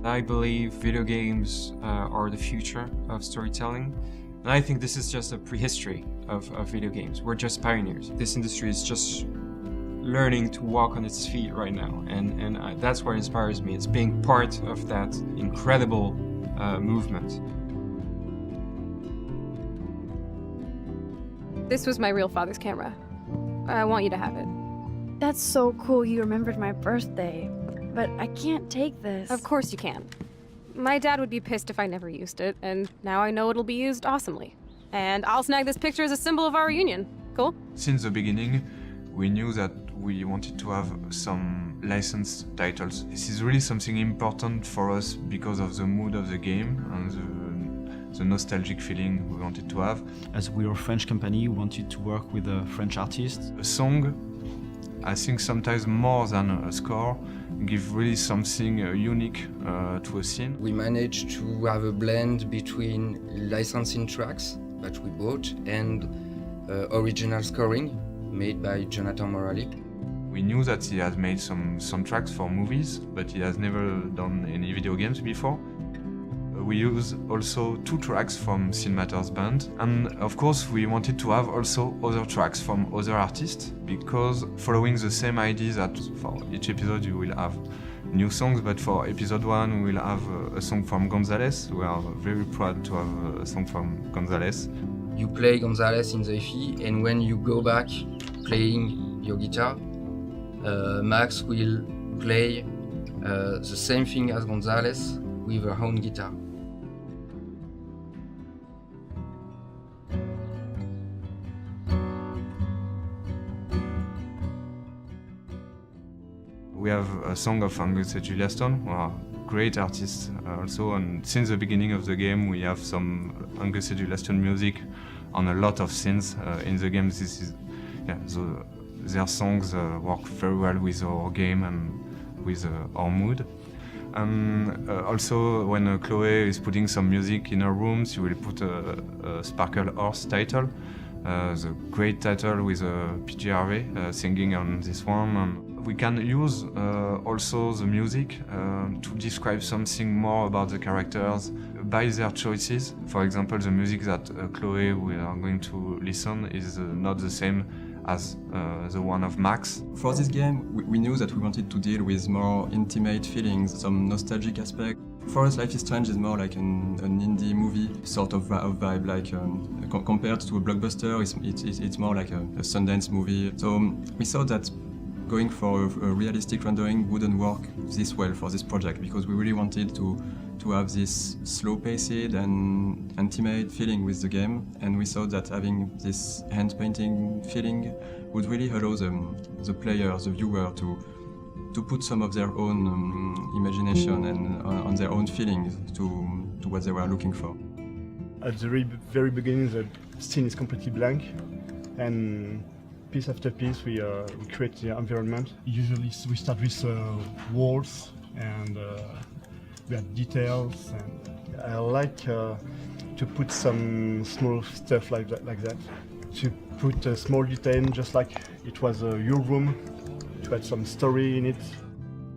I believe video games are the future of storytelling. And I think this is just a prehistory of video games. We're just pioneers. This industry is just learning to walk on its feet right now. And that's what inspires me. It's being part of that incredible movement. This was my real father's camera. I want you to have it. That's so cool you remembered my birthday. But I can't take this. Of course you can. My dad would be pissed if I never used it, and now I know it'll be used awesomely. And I'll snag this picture as a symbol of our reunion. Cool? Since the beginning, we knew that we wanted to have some licensed titles. This is really something important for us because of the mood of the game and the nostalgic feeling we wanted to have. As we are a French company, we wanted to work with a French artist. A song, I think sometimes more than a score, give really something unique to a scene. We managed to have a blend between licensing tracks that we bought and original scoring made by Jonathan Morali. We knew that he has made some soundtracks for movies, but he has never done any video games before. We use also 2 tracks from Cinemator's band, and of course we wanted to have also other tracks from other artists, because following the same idea that for each episode you will have new songs, but for episode 1 we will have a song from Gonzalez. We are very proud to have a song from Gonzalez. You play Gonzalez in the EP, and when you go back playing your guitar, Max will play the same thing as Gonzalez with her own guitar. We have a song of Angus and Julia Stone, who are great artists also, and since the beginning of the game we have some Angus and Julia Stone music on a lot of scenes in the game. Their songs work very well with our game and with our mood. And also when Chloe is putting some music in her room, she will put a Sparkle Horse title, the great title with PG Harvey singing on this one. And we can use also the music to describe something more about the characters by their choices. For example, the music that Chloe we are going to listen is not the same as the one of Max. For this game, we knew that we wanted to deal with more intimate feelings, some nostalgic aspect. For us, Life is Strange is more like an indie movie sort of vibe, like compared to a blockbuster, it's more like a Sundance movie. So we thought that going for a realistic rendering wouldn't work this well for this project, because we really wanted to have this slow-paced and intimate feeling with the game, and we thought that having this hand-painting feeling would really allow the player, the viewer, to put some of their own imagination and on their own feelings to what they were looking for. At the very beginning, the scene is completely blank, and piece after piece we create the environment. Usually we start with walls and we have details, and I like to put some small stuff like that. To put a small detail, just like it was your room, to add some story in it.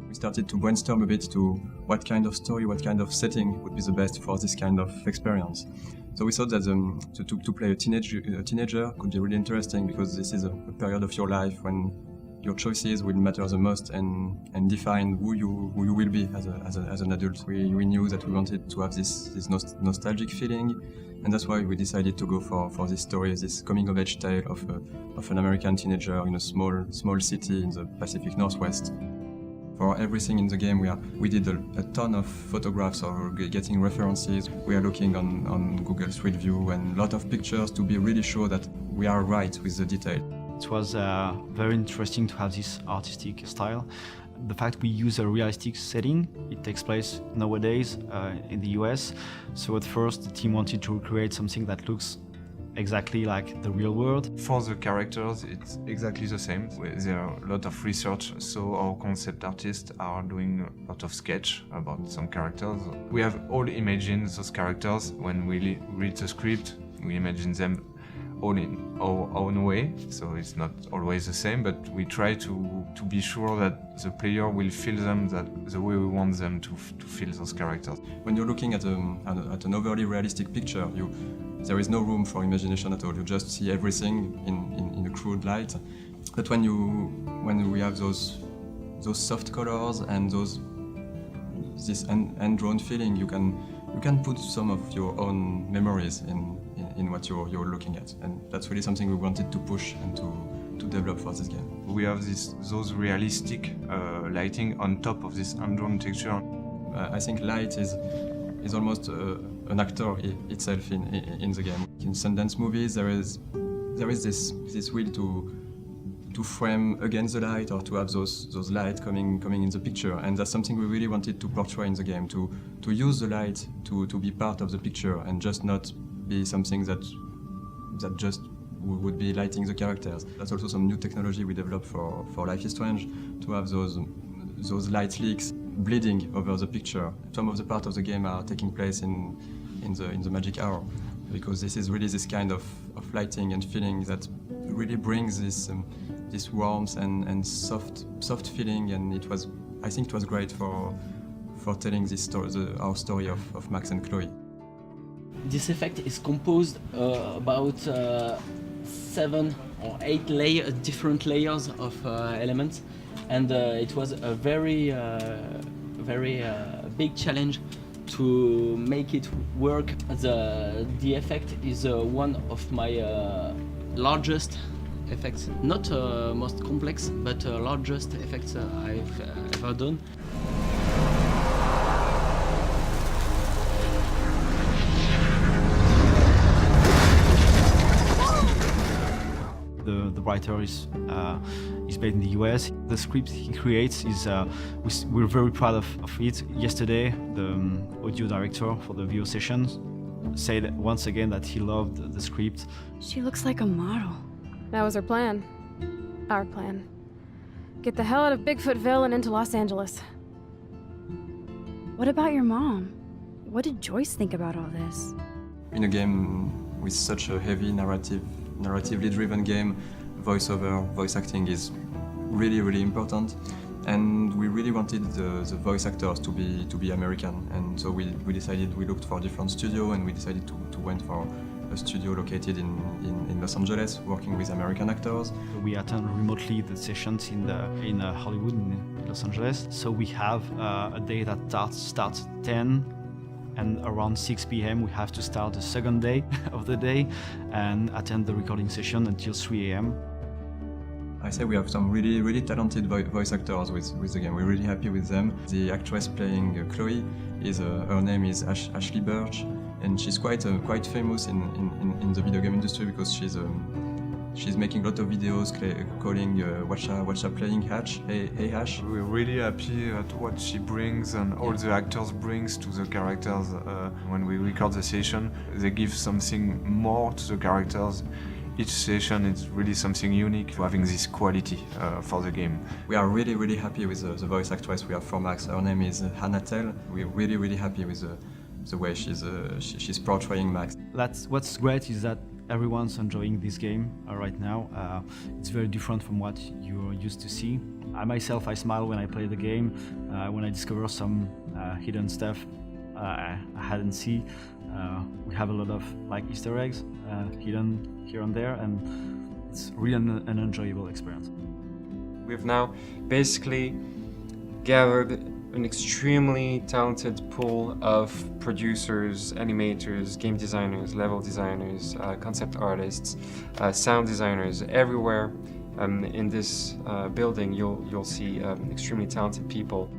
We started to brainstorm a bit to what kind of story, what kind of setting would be the best for this kind of experience. So we thought that to play a teenager could be really interesting, because this is a period of your life when your choices will matter the most and define who you will be as an adult. We knew that we wanted to have this nostalgic feeling, and that's why we decided to go for this story, this coming-of-age tale of an American teenager in a small city in the Pacific Northwest. For everything in the game, we did a ton of photographs or getting references. We are looking on Google Street View and a lot of pictures to be really sure that we are right with the detail. It was very interesting to have this artistic style. The fact we use a realistic setting, it takes place nowadays in the US. So at first the team wanted to recreate something that looks exactly like the real world. For the characters, it's exactly the same. There are a lot of research, so our concept artists are doing a lot of sketch about some characters. We have all imagined those characters when we read the script. We imagine them all in our own way, so it's not always the same, but we try to be sure that the player will feel them the way we want them to feel those characters. When you're looking at an overly realistic picture, there is no room for imagination at all. You just see everything in a crude light. But when we have those soft colors and this hand-drawn feeling, you can put some of your own memories in what you're looking at, and that's really something we wanted to push and to develop for this game. We have those realistic lighting on top of this hand-drawn texture. I think light is almost an actor itself in the game. In Sundance movies, there is this will to frame against the light or to have those lights coming in the picture, and that's something we really wanted to portray in the game, to use the light to be part of the picture and just not be something that just would be lighting the characters. That's also some new technology we developed for Life is Strange, to have those light leaks bleeding over the picture. Some of the parts of the game are taking place in the magic hour, because this is really this kind of lighting and feeling that really brings this warmth and soft feeling, and I think it was great for telling this story, our story of Max and Chloe. This effect is composed about 7 or 8 different layers of elements, and it was a very big challenge to make it work. The effect is one of my largest effects, not most complex, but largest effects I've ever done. The writer is based in the US. The script he creates is we're very proud of it. Yesterday, the audio director for the VO sessions said once again that he loved the script. She looks like a model. That was her plan. Our plan. Get the hell out of Bigfootville and into Los Angeles. What about your mom? What did Joyce think about all this? In a game with such a heavy narratively driven game, voice acting is really, really important, and we really wanted the voice actors to be American, and so we looked for a different studio, and we decided to went for a studio located in Los Angeles, working with American actors. We attend remotely the sessions in Hollywood, in Los Angeles. So we have a day that starts 10, and around 6 p.m. we have to start the second day of the day and attend the recording session until 3 a.m. I say we have some really, really talented voice actors with the game. We're really happy with them. The actress playing Chloe her name is Ashley Birch, and she's quite famous in the video game industry because she's making a lot of videos calling Watcha playing Hatch. Hey Hash. We're really happy at what she brings and all the actors brings to the characters. When we record the session, they give something more to the characters. Each session is really something unique, having this quality for the game. We are really, really happy with the voice actress we have for Max. Her name is Hannah Tell. We're really, really happy with the way she's portraying Max. What's great is that everyone's enjoying this game right now. It's very different from what you're used to see. I smile when I play the game, when I discover some hidden stuff I hadn't seen. We have a lot of Easter eggs hidden here and there, and it's really an enjoyable experience. We've now basically gathered an extremely talented pool of producers, animators, game designers, level designers, concept artists, sound designers. Everywhere in this building you'll see extremely talented people.